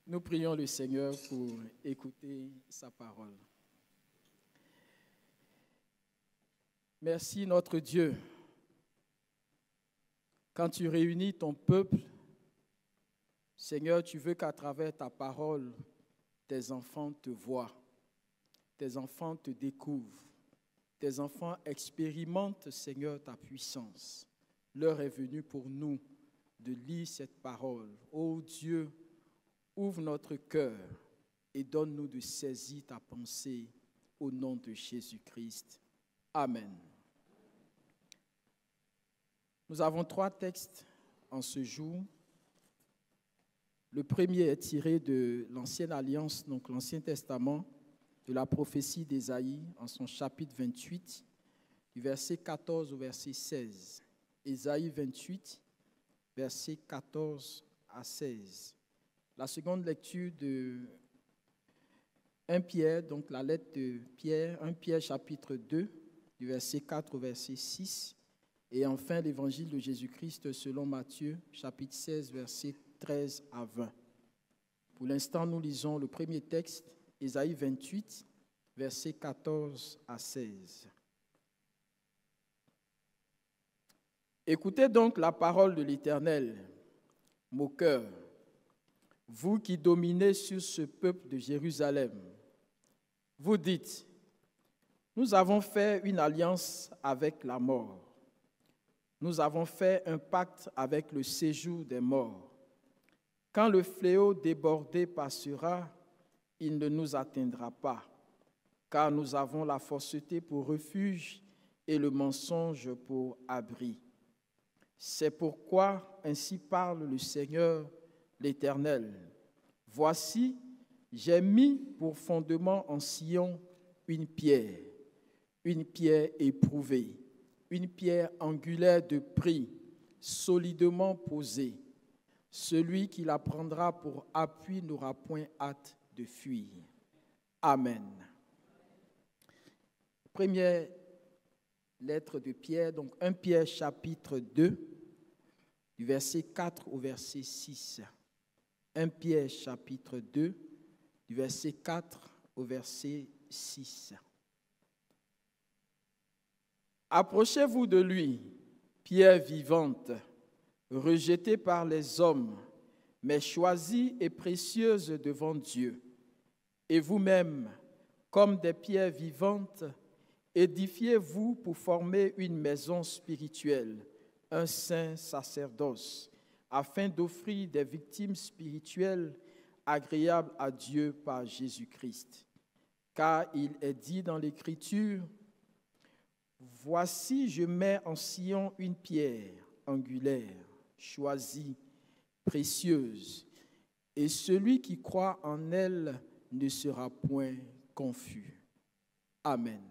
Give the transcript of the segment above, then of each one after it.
Nous prions le Seigneur pour écouter sa parole. Merci notre Dieu. Quand tu réunis ton peuple, Seigneur, tu veux qu'à travers ta parole, tes enfants te voient, tes enfants te découvrent, tes enfants expérimentent, Seigneur, ta puissance. L'heure est venue pour nous de lire cette parole. Ô Dieu, ouvre notre cœur et donne-nous de saisir ta pensée au nom de Jésus-Christ. Amen. Nous avons 3 textes en ce jour. Le premier est tiré de l'Ancienne Alliance, donc l'Ancien Testament, de la prophétie d'Ésaïe, en son chapitre 28, du verset 14 au verset 16. Ésaïe 28, versets 14 à 16. La seconde lecture de 1 Pierre, donc la lettre de Pierre, 1 Pierre chapitre 2, du verset 4 au verset 6. Et enfin, l'évangile de Jésus-Christ selon Matthieu, chapitre 16, versets 13 à 20. Pour l'instant, nous lisons le premier texte, Ésaïe 28, versets 14 à 16. Écoutez donc la parole de l'Éternel, moqueur, vous qui dominez sur ce peuple de Jérusalem. Vous dites, nous avons fait une alliance avec la mort. Nous avons fait un pacte avec le séjour des morts. Quand le fléau débordé passera, il ne nous atteindra pas, car nous avons la fausseté pour refuge et le mensonge pour abri. C'est pourquoi ainsi parle le Seigneur, l'Éternel. Voici, j'ai mis pour fondement en Sion une pierre éprouvée, une pierre angulaire de prix, solidement posée. Celui qui la prendra pour appui n'aura point hâte de fuir. Amen. Première lettre de Pierre, donc 1 Pierre chapitre 2, du verset 4 au verset 6. 1 Pierre chapitre 2, du verset 4 au verset 6. Approchez-vous de lui, pierre vivante, rejetée par les hommes, mais choisie et précieuse devant Dieu. Et vous-même, comme des pierres vivantes, édifiez-vous pour former une maison spirituelle, un saint sacerdoce, afin d'offrir des victimes spirituelles agréables à Dieu par Jésus-Christ. Car il est dit dans l'Écriture, « Voici, je mets en Sion une pierre angulaire, choisie, précieuse, et celui qui croit en elle ne sera point confus. » Amen.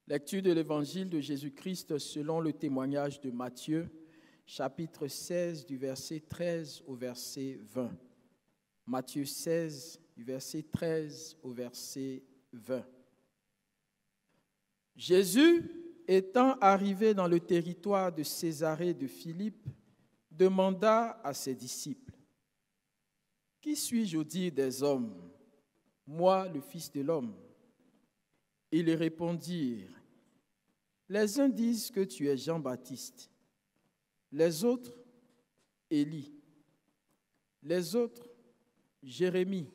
Lecture de l'Évangile de Jésus-Christ selon le témoignage de Matthieu, chapitre 16, du verset 13 au verset 20. Matthieu 16, du verset 13 au verset 20. Jésus, étant arrivé dans le territoire de Césarée de Philippe, demanda à ses disciples, « Qui suis-je au dire des hommes, moi le Fils de l'homme ?» Ils répondirent, « Les uns disent que tu es Jean-Baptiste, les autres, Élie, les autres, Jérémie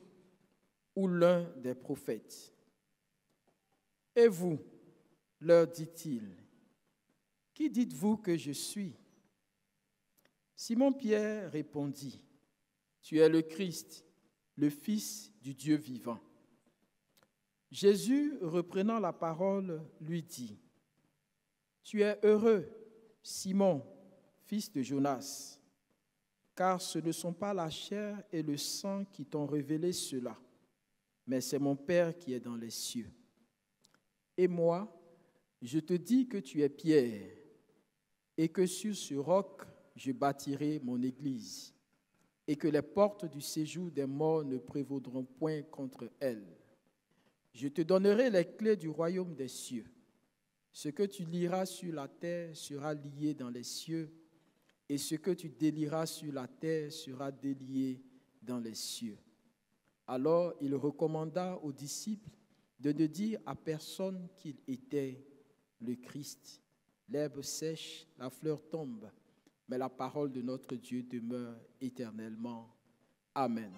ou l'un des prophètes. Et vous, leur dit-il, qui dites-vous que je suis ? Simon-Pierre répondit, tu es le Christ, le Fils du Dieu vivant. Jésus, reprenant la parole, lui dit, « Tu es heureux, Simon, fils de Jonas, car ce ne sont pas la chair et le sang qui t'ont révélé cela, mais c'est mon Père qui est dans les cieux. Et moi, je te dis que tu es Pierre, et que sur ce roc, je bâtirai mon église, et que les portes du séjour des morts ne prévaudront point contre elle. Je te donnerai les clés du royaume des cieux. Ce que tu lieras sur la terre sera lié dans les cieux, et ce que tu délieras sur la terre sera délié dans les cieux. » Alors il recommanda aux disciples de ne dire à personne qu'il était le Christ. L'herbe sèche, la fleur tombe, mais la parole de notre Dieu demeure éternellement. Amen.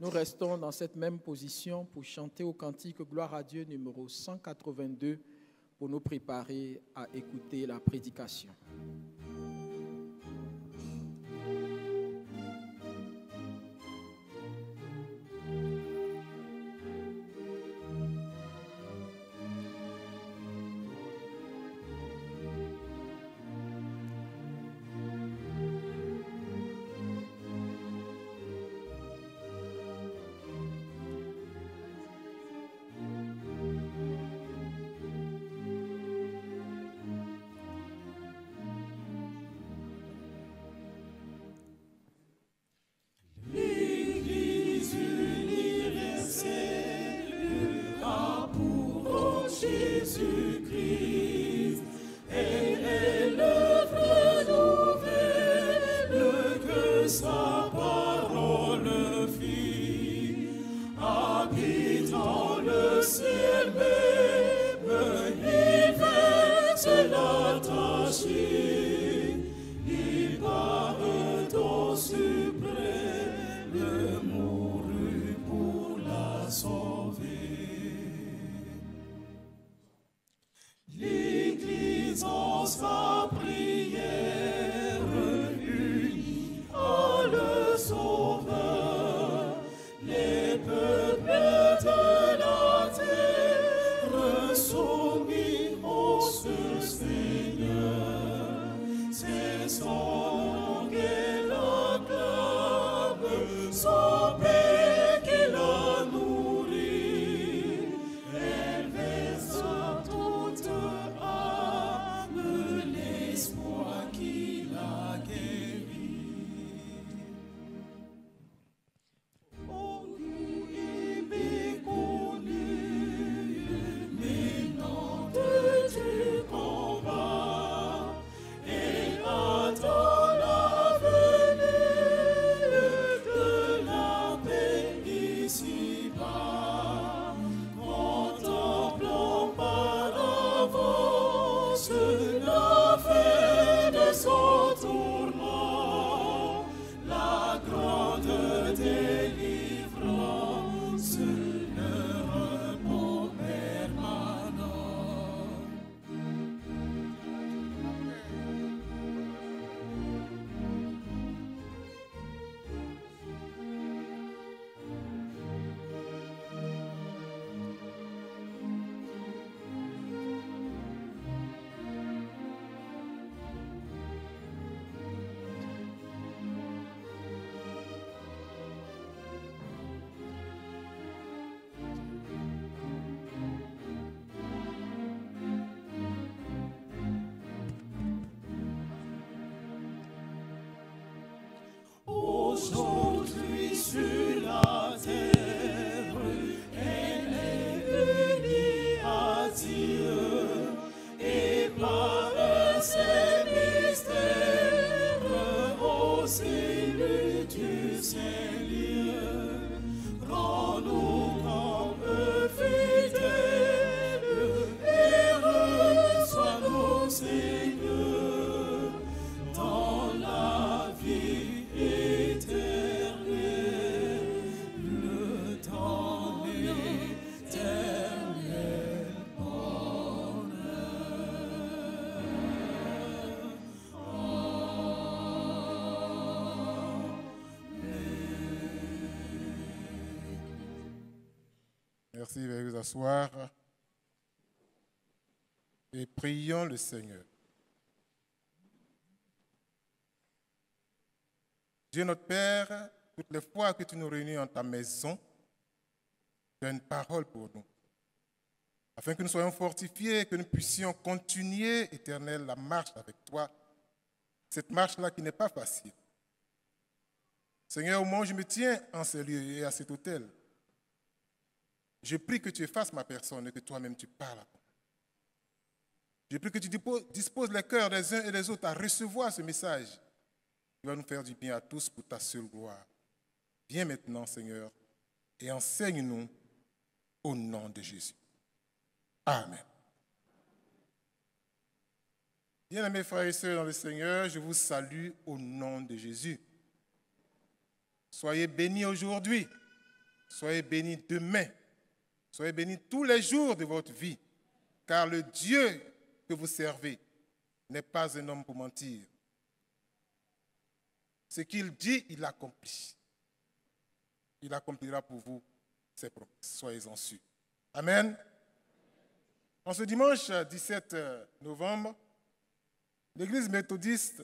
Nous restons dans cette même position pour chanter au cantique Gloire à Dieu numéro 182 pour nous préparer à écouter la prédication. Soumis au Seigneur. Merci, veuillez vous asseoir. Et prions le Seigneur. Dieu notre Père, toutes les fois que tu nous réunis en ta maison, tu as une parole pour nous. Afin que nous soyons fortifiés, que nous puissions continuer, Éternel, la marche avec toi. Cette marche-là qui n'est pas facile. Seigneur, au moment où je me tiens en ces lieux et à cet hôtel, je prie que tu effaces ma personne et que toi-même tu parles à moi. Je prie que tu disposes les cœurs des uns et des autres à recevoir ce message qui va nous faire du bien à tous pour ta seule gloire. Viens maintenant, Seigneur, et enseigne-nous au nom de Jésus. Amen. Bien-aimés frères et sœurs dans le Seigneur, je vous salue au nom de Jésus. Soyez bénis aujourd'hui, soyez bénis demain, soyez bénis tous les jours de votre vie, car le Dieu que vous servez n'est pas un homme pour mentir. Ce qu'il dit, il accomplit. Il accomplira pour vous ses promesses. Soyez-en sûrs. Amen. En ce dimanche 17 novembre, l'Église méthodiste,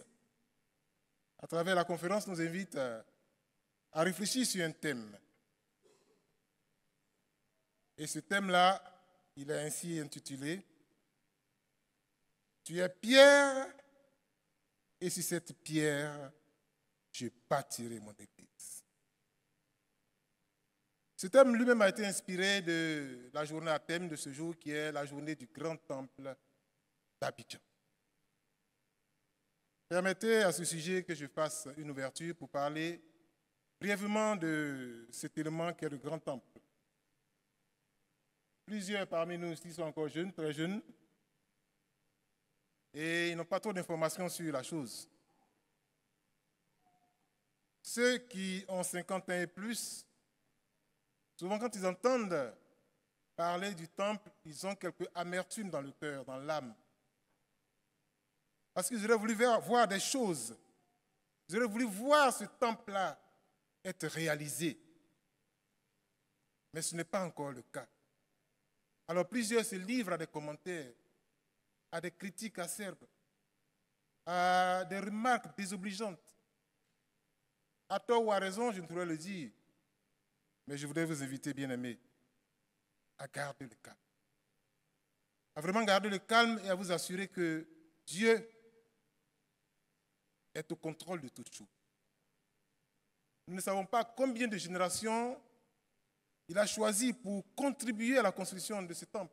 à travers la conférence, nous invite à réfléchir sur un thème. Et ce thème-là, il est ainsi intitulé « Tu es pierre, et sur cette pierre, je bâtirai mon église. » Ce thème lui-même a été inspiré de la journée à thème de ce jour qui est la journée du grand temple d'Abidjan. Permettez à ce sujet que je fasse une ouverture pour parler brièvement de cet élément qui est le grand temple. Plusieurs parmi nous ici sont encore jeunes, très jeunes, et ils n'ont pas trop d'informations sur la chose. Ceux qui ont 50 ans et plus, souvent quand ils entendent parler du temple, ils ont quelque amertume dans le cœur, dans l'âme. Parce qu'ils auraient voulu voir des choses. Ils auraient voulu voir ce temple-là être réalisé. Mais ce n'est pas encore le cas. Alors plusieurs se livrent à des commentaires, à des critiques acerbes, à des remarques désobligeantes. À tort ou à raison, je ne pourrais le dire. Mais je voudrais vous inviter, bien-aimés, à garder le calme. À vraiment garder le calme et à vous assurer que Dieu est au contrôle de toutes choses. Nous ne savons pas combien de générations il a choisi pour contribuer à la construction de ce temple.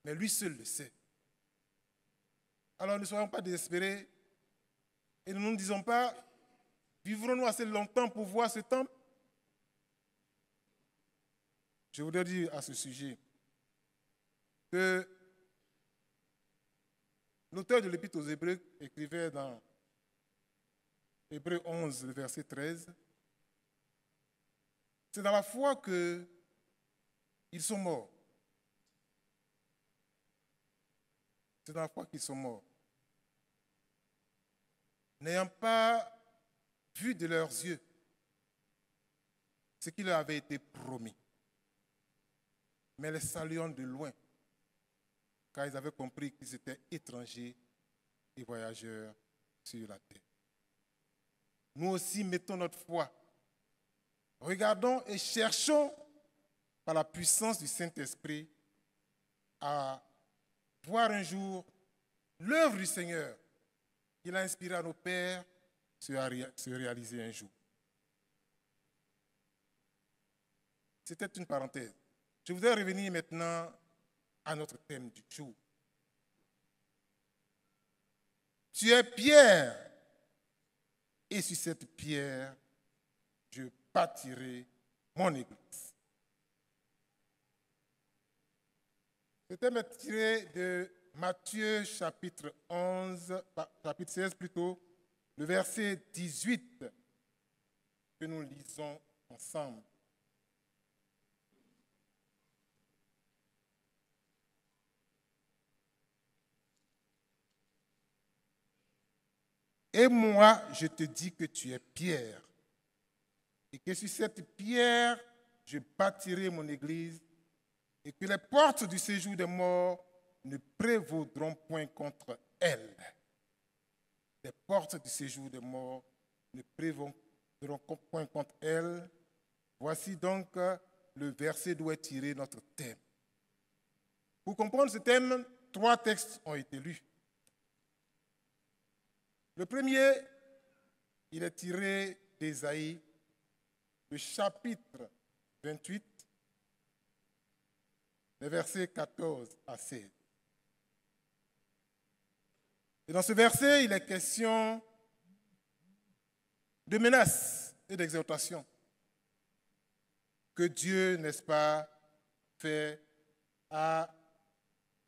Mais lui seul le sait. Alors ne soyons pas désespérés et ne nous disons pas, vivrons-nous assez longtemps pour voir ce temple? Je voudrais dire à ce sujet que l'auteur de l'Épître aux Hébreux écrivait dans Hébreux 11, le verset 13, c'est dans la foi qu'ils sont morts. C'est dans la foi qu'ils sont morts. N'ayant pas vu de leurs yeux ce qui leur avait été promis, mais les saluant de loin, car ils avaient compris qu'ils étaient étrangers et voyageurs sur la terre. Nous aussi mettons notre foi. Regardons et cherchons par la puissance du Saint-Esprit à voir un jour l'œuvre du Seigneur qu'il a inspiré à nos pères se réaliser un jour. C'était une parenthèse. Je voudrais revenir maintenant à notre thème du jour. Tu es pierre, et sur cette pierre, je bâtirai mon église. Ce thème est tiré de Matthieu chapitre 16 plutôt, le verset 18 que nous lisons ensemble. Et moi, je te dis que tu es pierre, et que sur cette pierre, je bâtirai mon église et que les portes du séjour des morts ne prévaudront point contre elle. Les portes du séjour des morts ne prévaudront point contre elle. Voici donc le verset d'où est tiré notre thème. Pour comprendre ce thème, 3 textes ont été lus. Le premier, il est tiré d'Ésaïe, le chapitre 28, les versets 14 à 16. Et dans ce verset, il est question de menaces et d'exhortations que Dieu, n'est-ce pas, fait à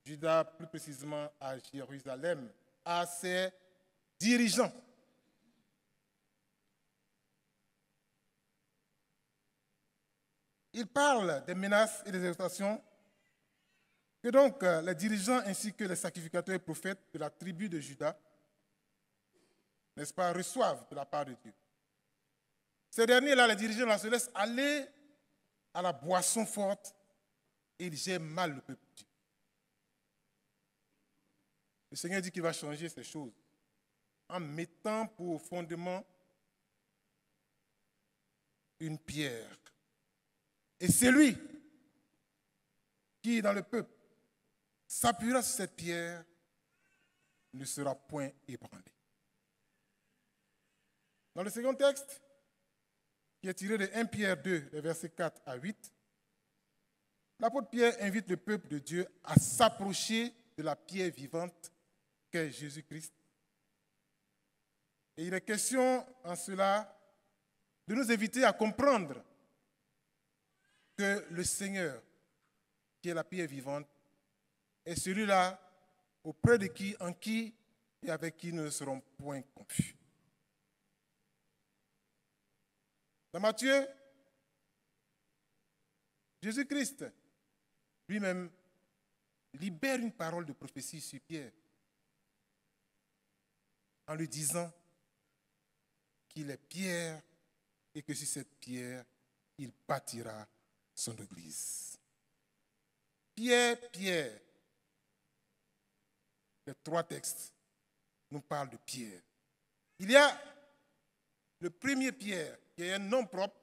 Juda, plus précisément à Jérusalem, à ses dirigeants. Il parle des menaces et des exhortations que donc les dirigeants ainsi que les sacrificateurs et prophètes de la tribu de Juda, n'est-ce pas, reçoivent de la part de Dieu. Ces derniers-là, les dirigeants, là, se laissent aller à la boisson forte et ils gèrent mal le peuple de Dieu. Le Seigneur dit qu'il va changer ces choses en mettant pour fondement une pierre. Et c'est lui qui, dans le peuple, s'appuiera sur cette pierre, ne sera point ébranlé. Dans le second texte, qui est tiré de 1 Pierre 2, les versets 4 à 8, l'apôtre Pierre invite le peuple de Dieu à s'approcher de la pierre vivante qu'est Jésus-Christ. Et il est question en cela de nous inviter à comprendre que le Seigneur, qui est la pierre vivante, est celui-là auprès de qui, en qui et avec qui nous ne serons point confus. Dans Matthieu, Jésus-Christ lui-même libère une parole de prophétie sur Pierre en lui disant qu'il est pierre et que sur cette pierre, il bâtira son église. Pierre, Pierre. Les 3 textes nous parlent de Pierre. Il y a le premier Pierre, qui est un nom propre,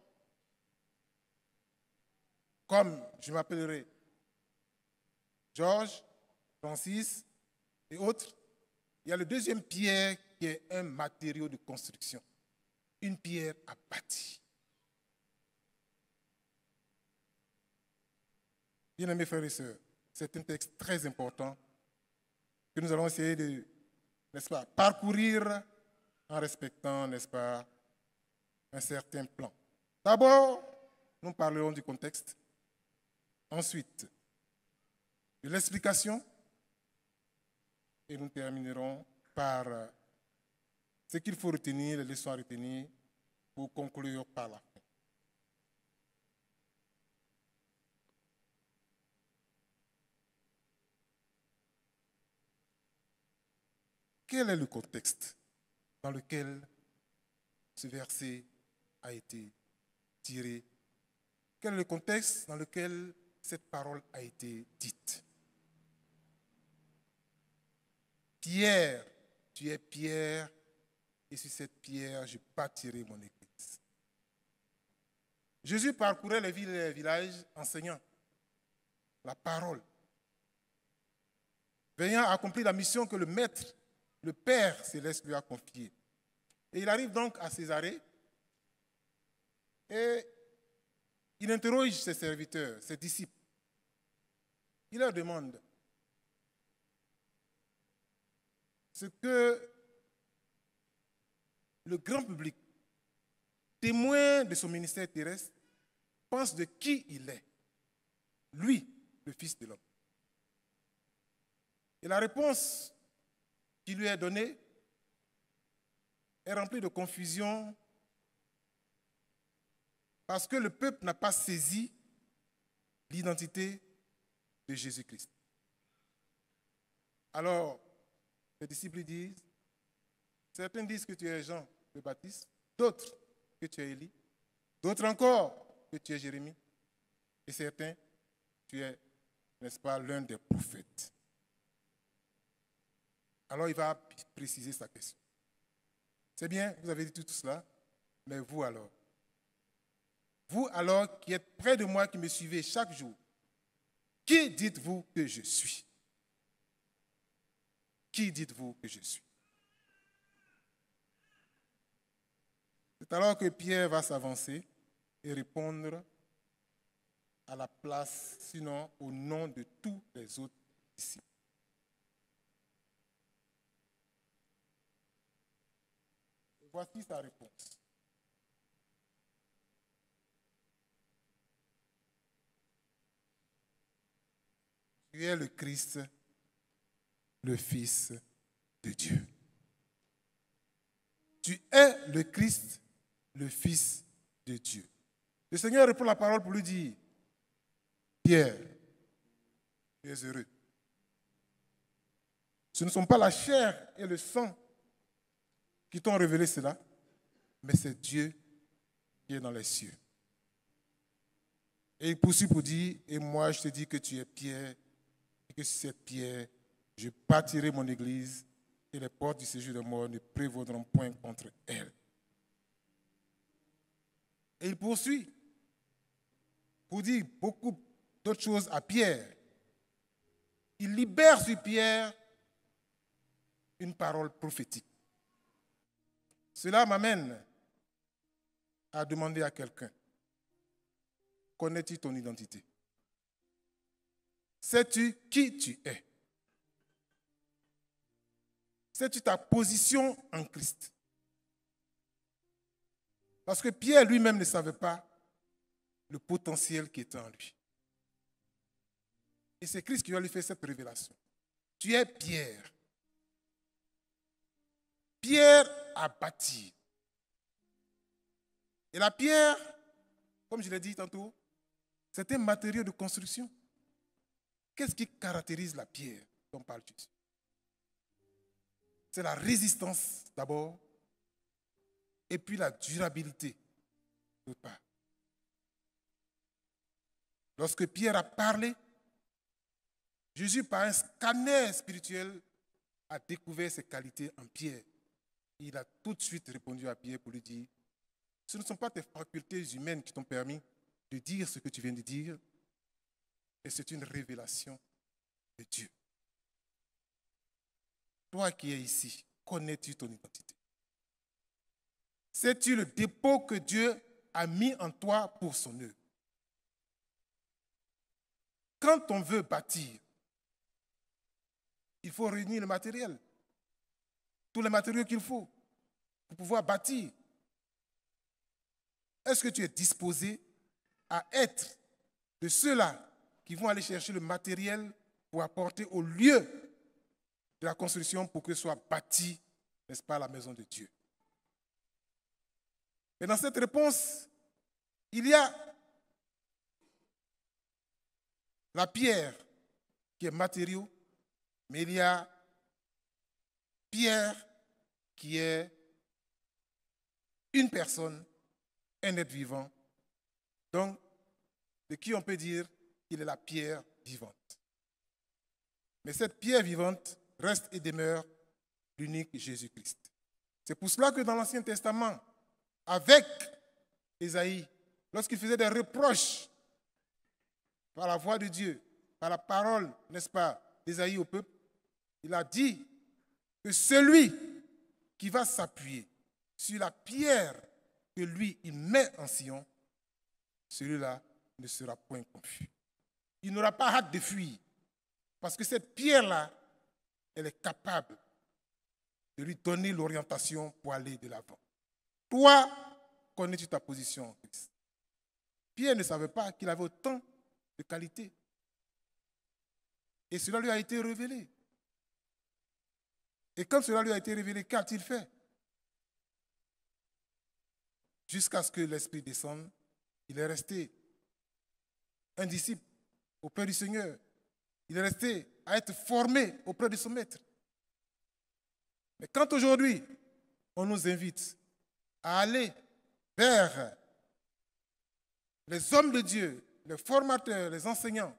comme je m'appellerai Georges, Francis et autres. Il y a le deuxième Pierre, qui est un matériau de construction, une pierre à bâtir. Bien-aimés frères et sœurs, c'est un texte très important que nous allons essayer de, n'est-ce pas, parcourir en respectant, n'est-ce pas, un certain plan. D'abord, nous parlerons du contexte. Ensuite, de l'explication. Et nous terminerons par ce qu'il faut retenir, les leçons à retenir pour conclure par la fin. Quel est le contexte dans lequel ce verset a été tiré? Quel est le contexte dans lequel cette parole a été dite? Pierre, tu es pierre, et sur cette pierre, je bâtirai mon église. Jésus parcourait les villes et les villages enseignant la parole, veillant à accomplir la mission que le Maître, le Père céleste lui a confiée. Et il arrive donc à Césarée et il interroge ses serviteurs, ses disciples. Il leur demande ce que le grand public, témoin de son ministère terrestre, pense de qui il est, lui, le Fils de l'homme. Et la réponse qui lui est donnée est remplie de confusion parce que le peuple n'a pas saisi l'identité de Jésus-Christ. Alors, les disciples disent, certains disent que tu es Jean le Baptiste, d'autres que tu es Élie, d'autres encore que tu es Jérémie Et certains, tu es, n'est-ce pas, l'un des prophètes. Alors il va préciser sa question. C'est bien, vous avez dit tout cela, mais vous alors? Vous alors qui êtes près de moi, qui me suivez chaque jour, qui dites-vous que je suis? Qui dites-vous que je suis? C'est alors que Pierre va s'avancer et répondre à la place, sinon au nom de tous les autres disciples. Voici sa réponse. Tu es le Christ, le Fils de Dieu. Tu es le Christ, le Fils de Dieu. Le Seigneur reprend la parole pour lui dire, Pierre, tu es heureux. Ce ne sont pas la chair et le sang qui t'ont révélé cela, mais c'est Dieu qui est dans les cieux. Et il poursuit pour dire, et moi je te dis que tu es Pierre, et que sur cette pierre, je bâtirai mon église, et les portes du séjour de mort ne prévaudront point contre elle. Et il poursuit pour dire beaucoup d'autres choses à Pierre. Il libère sur Pierre une parole prophétique. Cela m'amène à demander à quelqu'un, connais-tu ton identité? Sais-tu qui tu es? Sais-tu ta position en Christ? Parce que Pierre lui-même ne savait pas le potentiel qui était en lui. Et c'est Christ qui va lui faire cette révélation. Tu es Pierre. Pierre a bâti. Et la pierre, comme je l'ai dit tantôt, c'est un matériau de construction. Qu'est-ce qui caractérise la pierre dont parle-tu? C'est la résistance d'abord, et puis la durabilité d'autre part. Lorsque Pierre a parlé, Jésus, par un scanner spirituel, a découvert ses qualités en Pierre. Il a tout de suite répondu à Pierre pour lui dire, ce ne sont pas tes facultés humaines qui t'ont permis de dire ce que tu viens de dire, et c'est une révélation de Dieu. Toi qui es ici, connais-tu ton identité? Sais-tu le dépôt que Dieu a mis en toi pour son œuvre? Quand on veut bâtir, il faut réunir le matériel, tous les matériaux qu'il faut pour pouvoir bâtir. Est-ce que tu es disposé à être de ceux-là qui vont aller chercher le matériel pour apporter au lieu de la construction pour que soit bâtie, n'est-ce pas, la maison de Dieu? Et dans cette réponse, il y a la pierre qui est matériau, mais il y a Pierre qui est une personne, un être vivant, donc de qui on peut dire qu'il est la pierre vivante. Mais cette pierre vivante reste et demeure l'unique Jésus-Christ. C'est pour cela que dans l'Ancien Testament, avec Ésaïe, lorsqu'il faisait des reproches par la voix de Dieu, par la parole, n'est-ce pas, d'Ésaïe au peuple, il a dit que celui qui va s'appuyer sur la pierre que lui, il met en Sion, celui-là ne sera point confus. Il n'aura pas hâte de fuir, parce que cette pierre-là, elle est capable de lui donner l'orientation pour aller de l'avant. Toi, connais-tu ta position en Christ? Pierre ne savait pas qu'il avait autant de qualités. Et cela lui a été révélé. Et quand cela lui a été révélé, qu'a-t-il fait? Jusqu'à ce que l'Esprit descende, il est resté un disciple auprès du Seigneur. Il est resté à être formé auprès de son maître. Mais quand aujourd'hui, on nous invite à aller vers les hommes de Dieu, les formateurs, les enseignants,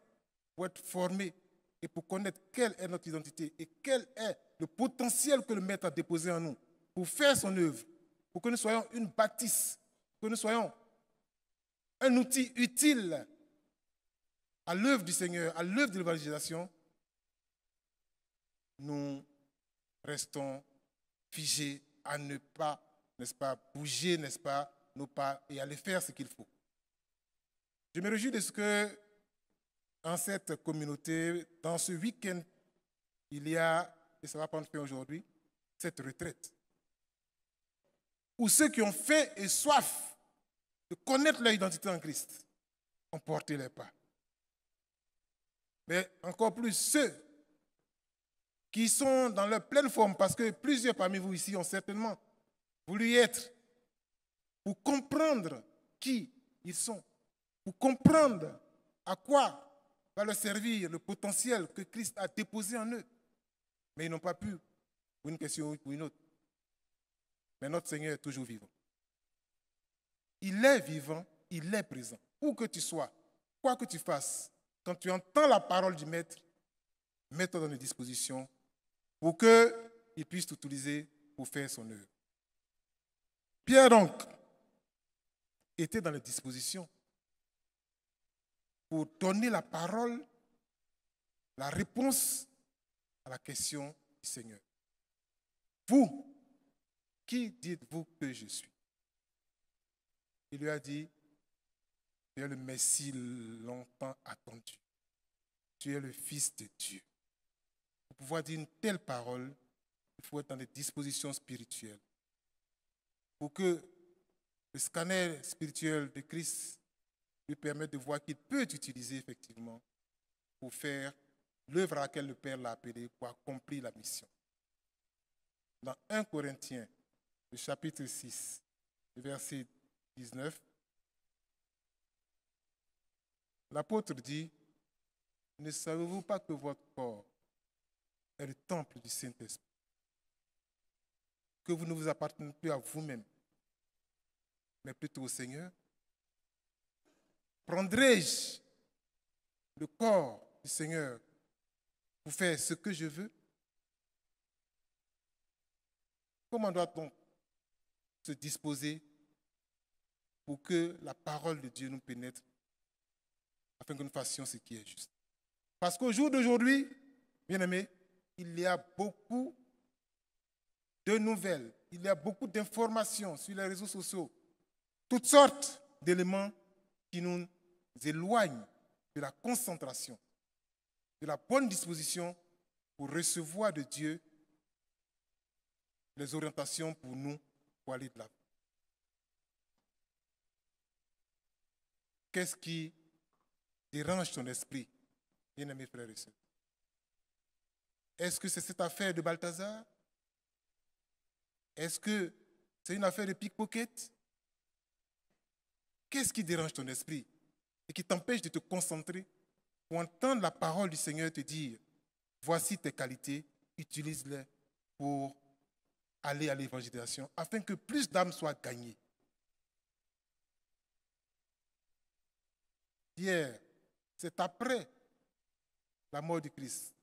pour être formés et pour connaître quelle est notre identité et quel est le potentiel que le Maître a déposé en nous pour faire son œuvre, pour que nous soyons une bâtisse, que nous soyons un outil utile à l'œuvre du Seigneur, à l'œuvre de l'évangélisation, nous restons figés à ne pas, n'est-ce pas, bouger, n'est-ce pas, nos pas et aller faire ce qu'il faut. Je me réjouis de ce que, en cette communauté, dans ce week-end, il y a, et ça va prendre fin aujourd'hui, cette retraite, où ceux qui ont faim et soif de connaître leur identité en Christ ont porté les pas. Mais encore plus ceux qui sont dans leur pleine forme, parce que plusieurs parmi vous ici ont certainement voulu y être, pour comprendre qui ils sont, pour comprendre à quoi va leur servir le potentiel que Christ a déposé en eux. Mais ils n'ont pas pu, pour une question ou pour une autre. Mais notre Seigneur est toujours vivant. Il est vivant, il est présent. Où que tu sois, quoi que tu fasses, quand tu entends la parole du Maître, mets-toi dans les dispositions pour qu'il puisse t'utiliser pour faire son œuvre. Pierre, donc, était dans les dispositions pour donner la parole, la réponse à la question du Seigneur. Vous, qui dites-vous que je suis? Il lui a dit, tu es le Messie longtemps attendu. Tu es le Fils de Dieu. Pour pouvoir dire une telle parole, il faut être dans des dispositions spirituelles. Pour que le scanner spirituel de Christ lui permette de voir qu'il peut utiliser effectivement pour faire l'œuvre à laquelle le Père l'a appelé, pour accomplir la mission. Dans 1 Corinthiens, le chapitre 6, le verset 19, l'apôtre dit, ne savez-vous pas que votre corps est le temple du Saint-Esprit, que vous ne vous appartenez plus à vous-même, mais plutôt au Seigneur? Prendrai-je le corps du Seigneur pour faire ce que je veux? Comment doit-on se disposer pour que la parole de Dieu nous pénètre afin que nous fassions ce qui est juste? Parce qu'au jour d'aujourd'hui, bien-aimés, il y a beaucoup de nouvelles, il y a beaucoup d'informations sur les réseaux sociaux, toutes sortes d'éléments qui nous éloignent de la concentration, de la bonne disposition pour recevoir de Dieu les orientations pour nous, pour aller de l'avant. Qu'est-ce qui dérange ton esprit, bien-aimés frères et sœurs? Est-ce que c'est cette affaire de Balthazar? Est-ce que c'est une affaire de pickpocket? Qu'est-ce qui dérange ton esprit et qui t'empêche de te concentrer pour entendre la parole du Seigneur te dire, voici tes qualités, utilise-les pour aller à l'évangélisation afin que plus d'âmes soient gagnées? Hier, c'est après la mort du Christ,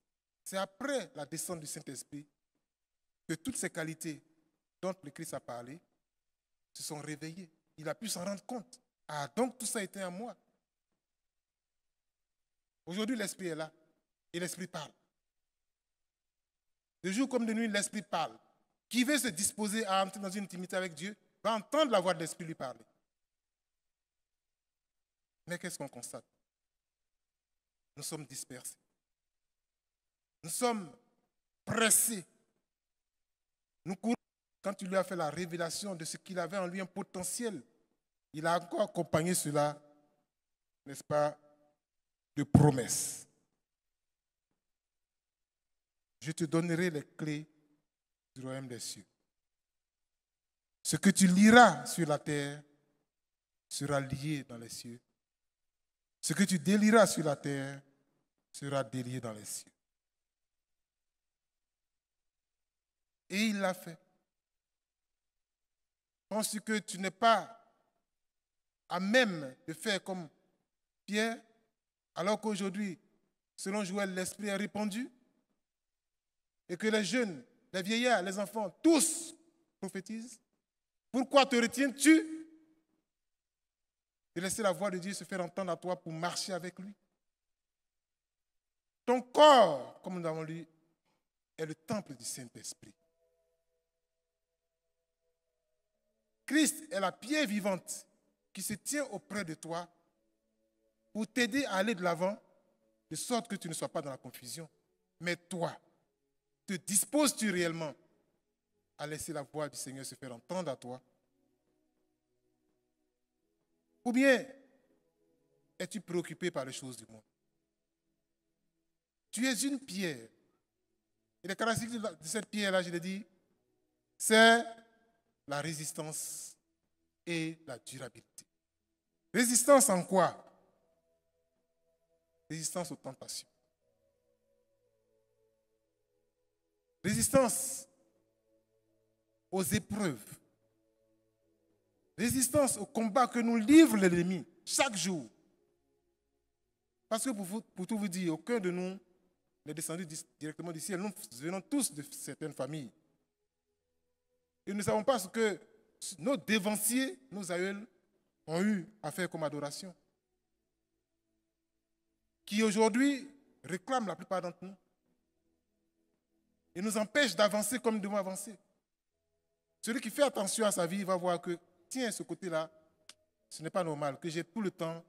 c'est après la descente du Saint-Esprit que toutes ces qualités dont le Christ a parlé se sont réveillées. Il a pu s'en rendre compte. Ah, donc tout ça était en moi. Aujourd'hui, l'Esprit est là et l'Esprit parle. De jour comme de nuit, l'Esprit parle. Qui veut se disposer à entrer dans une intimité avec Dieu va entendre la voix de l'Esprit lui parler. Mais qu'est-ce qu'on constate? Nous sommes dispersés. Nous sommes pressés. Nous courons. Quand il lui a fait la révélation de ce qu'il avait en lui, un potentiel, il a encore accompagné cela, n'est-ce pas, de promesses. Je te donnerai les clés du royaume des cieux. Ce que tu liras sur la terre sera lié dans les cieux. Ce que tu délieras sur la terre sera délié dans les cieux. Et il l'a fait. Penses-tu que tu n'es pas à même de faire comme Pierre, alors qu'aujourd'hui, selon Joël, l'esprit est répandu et que les jeunes, les vieillards, les enfants, tous prophétisent, pourquoi te retiens-tu de laisser la voix de Dieu se faire entendre à toi pour marcher avec lui? Ton corps, comme nous l'avons lu, est le temple du Saint-Esprit. Christ est la pierre vivante qui se tient auprès de toi pour t'aider à aller de l'avant, de sorte que tu ne sois pas dans la confusion. Mais toi, te disposes-tu réellement à laisser la voix du Seigneur se faire entendre à toi? Ou bien es-tu préoccupé par les choses du monde? Tu es une pierre. Et les caractéristiques de cette pierre-là, je l'ai dit, c'est la résistance et la durabilité. Résistance en quoi? Résistance aux tentations. Résistance aux épreuves. Résistance au combat que nous livre l'ennemi chaque jour. Parce que pour tout vous dire, aucun de nous n'est descendu directement du ciel. Nous venons tous de certaines familles. Et nous ne savons pas ce que nos dévanciers, nos aïeuls, ont eu à faire comme adoration. Qui aujourd'hui réclament la plupart d'entre nous. Et nous empêchent d'avancer comme nous devons avancer. Celui qui fait attention à sa vie va voir que, tiens, ce côté-là, ce n'est pas normal, que j'ai tout le temps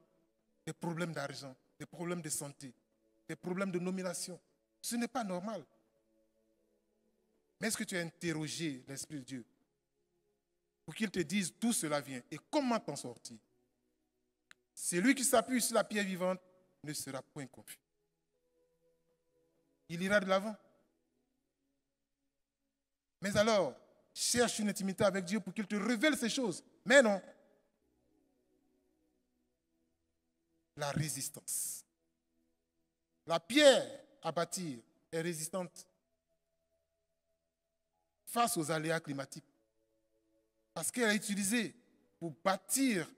des problèmes d'argent, des problèmes de santé, des problèmes de nomination. Ce n'est pas normal. Mais est-ce que tu as interrogé l'Esprit de Dieu pour qu'il te dise d'où cela vient et comment t'en sortir? Celui qui s'appuie sur la pierre vivante ne sera point confus. Il ira de l'avant. Mais alors, cherche une intimité avec Dieu pour qu'il te révèle ces choses. Mais non. La résistance. La pierre à bâtir est résistante face aux aléas climatiques. Parce qu'elle est utilisée pour bâtir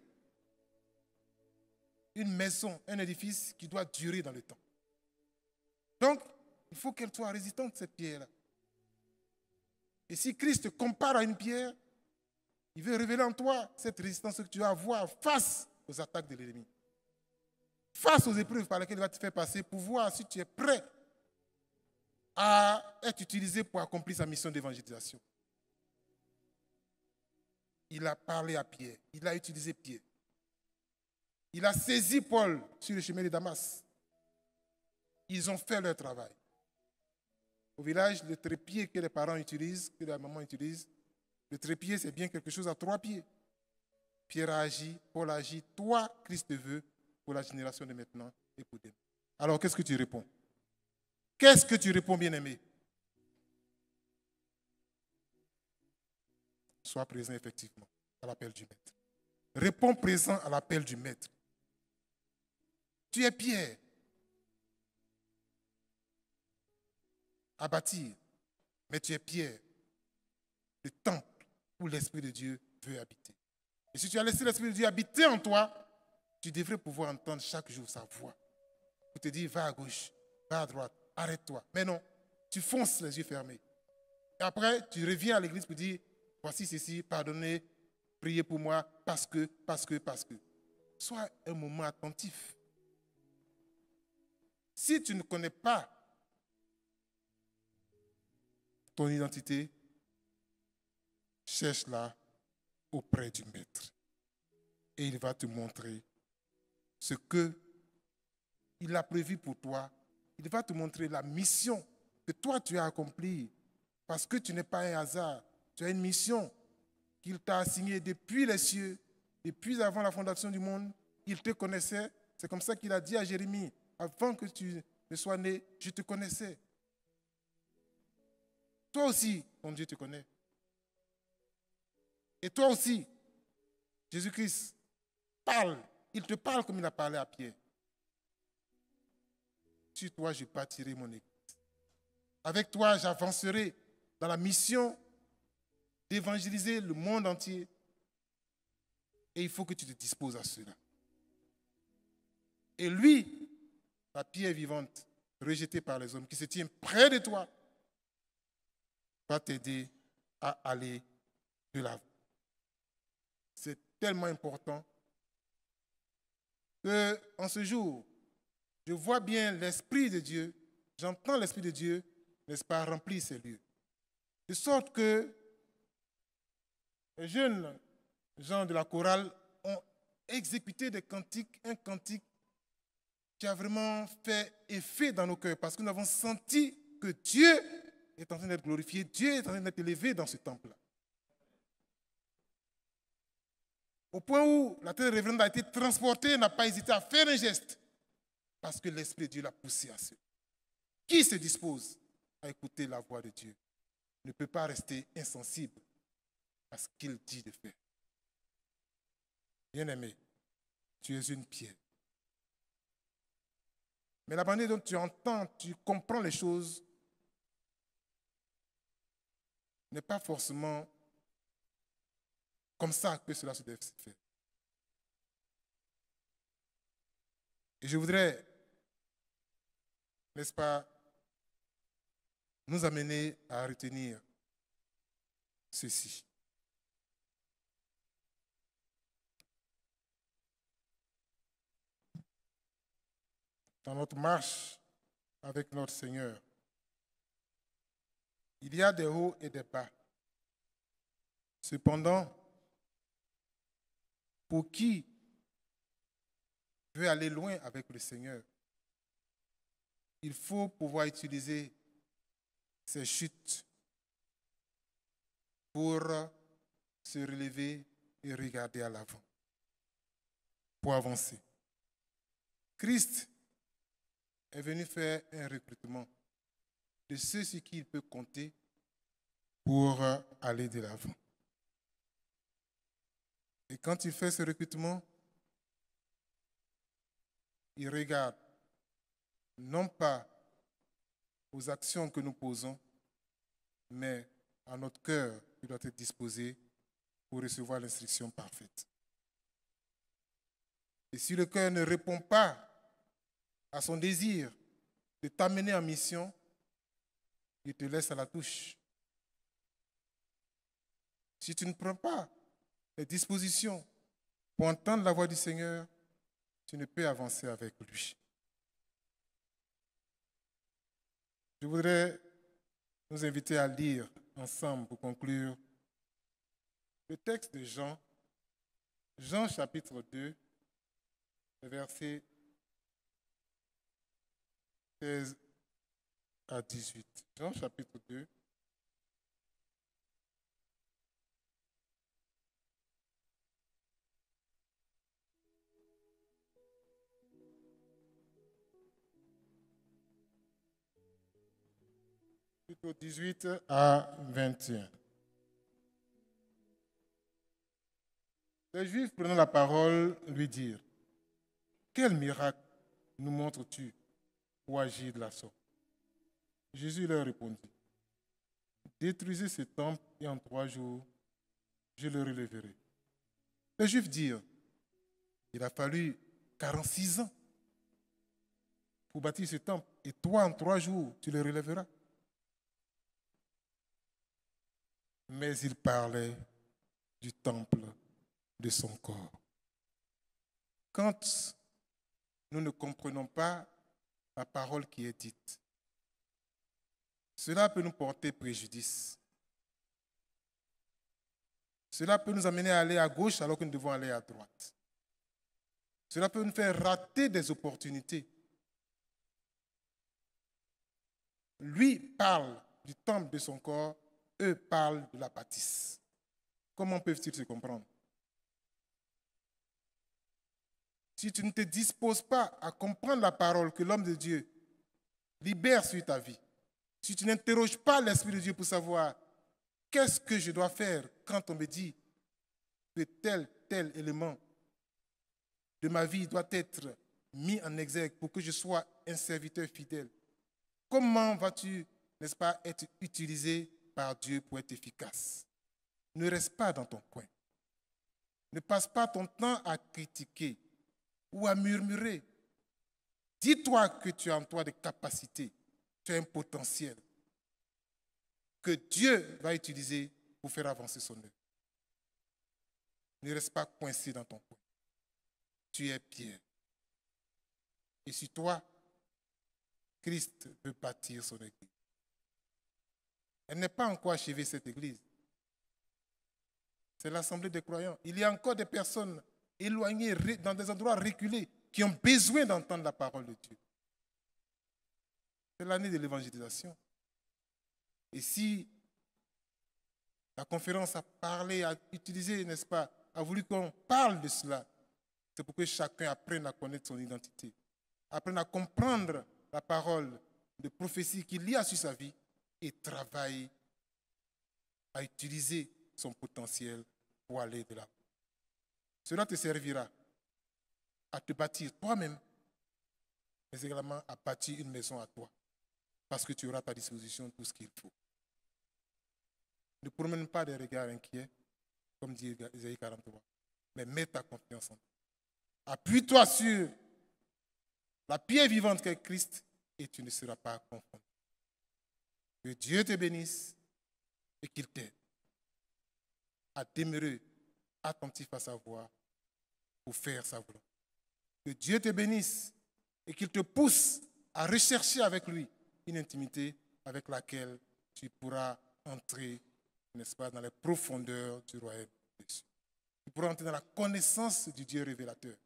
une maison, un édifice qui doit durer dans le temps. Donc, il faut qu'elle soit résistante, cette pierre-là. Et si Christ te compare à une pierre, il veut révéler en toi cette résistance que tu vas avoir face aux attaques de l'ennemi. Face aux épreuves par lesquelles il va te faire passer pour voir si tu es prêt à être utilisé pour accomplir sa mission d'évangélisation. Il a parlé à Pierre, il a utilisé Pierre. Il a saisi Paul sur le chemin de Damas. Ils ont fait leur travail. Au village, le trépied que les parents utilisent, que la maman utilise, le trépied, c'est bien quelque chose à 3 pieds. Pierre a agi, Paul a agi, toi, Christ te veut pour la génération de maintenant et pour demain. Alors, qu'est-ce que tu réponds? Qu'est-ce que tu réponds, bien-aimé? Sois présent, effectivement, à l'appel du Maître. Réponds présent à l'appel du Maître. Tu es Pierre à bâtir, mais tu es Pierre, le temple où l'Esprit de Dieu veut habiter. Et si tu as laissé l'Esprit de Dieu habiter en toi, tu devrais pouvoir entendre chaque jour sa voix pour te dire, va à gauche, va à droite, arrête-toi. Mais non, tu fonces les yeux fermés. Et après, tu reviens à l'église pour dire, voici ceci, pardonnez, priez pour moi, parce que. Sois un moment attentif. Si tu ne connais pas ton identité, cherche-la auprès du Maître. Et il va te montrer ce qu'il a prévu pour toi. Il va te montrer la mission que toi tu as accomplie. Parce que tu n'es pas un hasard. Tu as une mission qu'il t'a assignée depuis les cieux, depuis avant la fondation du monde. Il te connaissait. C'est comme ça qu'il a dit à Jérémie, avant que tu ne sois né, je te connaissais. Toi aussi, ton Dieu te connaît. Et toi aussi, Jésus-Christ parle. Il te parle comme il a parlé à Pierre. Sur toi, je bâtirai mon église. Avec toi, j'avancerai dans la mission d'évangéliser le monde entier. Et il faut que tu te disposes à cela. Et lui, la pierre vivante, rejetée par les hommes, qui se tient près de toi, va t'aider à aller de l'avant. C'est tellement important qu'en ce jour, je vois bien l'Esprit de Dieu, j'entends l'Esprit de Dieu, n'est-ce pas, remplir ces lieux. De sorte que les jeunes gens de la chorale ont exécuté des cantiques, un cantique qui a vraiment fait effet dans nos cœurs, parce que nous avons senti que Dieu est en train d'être glorifié, Dieu est en train d'être élevé dans ce temple-là. Au point où la tête révérende a été transportée, n'a pas hésité à faire un geste, parce que l'Esprit de Dieu l'a poussé à cela. Qui se dispose à écouter la voix de Dieu ne peut pas rester insensible à ce qu'il dit de faire. Bien-aimé, tu es une pierre. Mais la manière dont tu entends, tu comprends les choses, n'est pas forcément comme ça que cela se doit se faire. Et je voudrais, n'est-ce pas, nous amener à retenir ceci. Dans notre marche avec notre Seigneur, il y a des hauts et des bas. Cependant, pour qui veut aller loin avec le Seigneur, il faut pouvoir utiliser ces chutes pour se relever et regarder à l'avant, pour avancer. Christ est venu faire un recrutement de ceux sur qui il peut compter pour aller de l'avant. Et quand il fait ce recrutement, il regarde non pas aux actions que nous posons, mais à notre cœur qui doit être disposé pour recevoir l'instruction parfaite. Et si le cœur ne répond pas à son désir de t'amener en mission, il te laisse à la touche. Si tu ne prends pas les dispositions pour entendre la voix du Seigneur, tu ne peux avancer avec lui. Je voudrais nous inviter à lire ensemble pour conclure le texte de Jean, Jean chapitre 2, versets 16 à 18. Jean chapitre 2. Plutôt 18 à 21. Les Juifs prenant la parole lui dirent: quel miracle nous montres-tu pour agir de la sorte? Jésus leur répondit: détruisez ce temple et en 3 jours, je le relèverai. Les Juifs dirent: il a fallu 46 ans pour bâtir ce temple, et toi en 3 jours, tu le relèveras. Mais il parlait du temple de son corps. Quand nous ne comprenons pas la parole qui est dite, cela peut nous porter préjudice. Cela peut nous amener à aller à gauche alors que nous devons aller à droite. Cela peut nous faire rater des opportunités. Lui parle du temple de son corps, eux parlent de la bâtisse. Comment peuvent-ils se comprendre? Si tu ne te disposes pas à comprendre la parole que l'homme de Dieu libère sur ta vie, si tu n'interroges pas l'Esprit de Dieu pour savoir qu'est-ce que je dois faire quand on me dit que tel élément de ma vie doit être mis en exergue pour que je sois un serviteur fidèle, comment vas-tu, n'est-ce pas, être utilisé par Dieu pour être efficace? Ne reste pas dans ton coin. Ne passe pas ton temps à critiquer ou à murmurer Dis-toi que tu as en toi des capacités, tu as un potentiel que Dieu va utiliser pour faire avancer son œuvre. Ne reste pas coincé dans ton coin. Tu es Pierre. Et sur toi, Christ veut bâtir son église. Elle n'est pas encore achevée, cette église. C'est l'assemblée des croyants. Il y a encore des personnes éloignées, dans des endroits reculés, qui ont besoin d'entendre la parole de Dieu. C'est l'année de l'évangélisation. Et si la conférence a parlé, a utilisé, n'est-ce pas, a voulu qu'on parle de cela, c'est pour que chacun apprenne à connaître son identité, apprenne à comprendre la parole de prophétie qu'il y a sur sa vie et travaille à utiliser son potentiel pour aller de l'avant. Cela te servira à te bâtir toi-même, mais également à bâtir une maison à toi, parce que tu auras à ta disposition tout ce qu'il faut. Ne promène pas des regards inquiets, comme dit Isaïe 43, mais mets ta confiance en toi. Appuie-toi sur la pierre vivante qu'est Christ et tu ne seras pas confondu. Que Dieu te bénisse et qu'il t'aide à demeurer attentif à sa voix pour faire sa volonté. Que Dieu te bénisse et qu'il te pousse à rechercher avec lui une intimité avec laquelle tu pourras entrer, n'est-ce pas, dans les profondeurs du royaume de Dieu. Tu pourras entrer dans la connaissance du Dieu révélateur,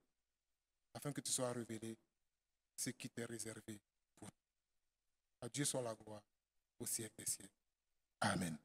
afin que tu sois révélé ce qui t'est réservé pour toi. À Dieu soit la gloire au siècle des siècles. Amen.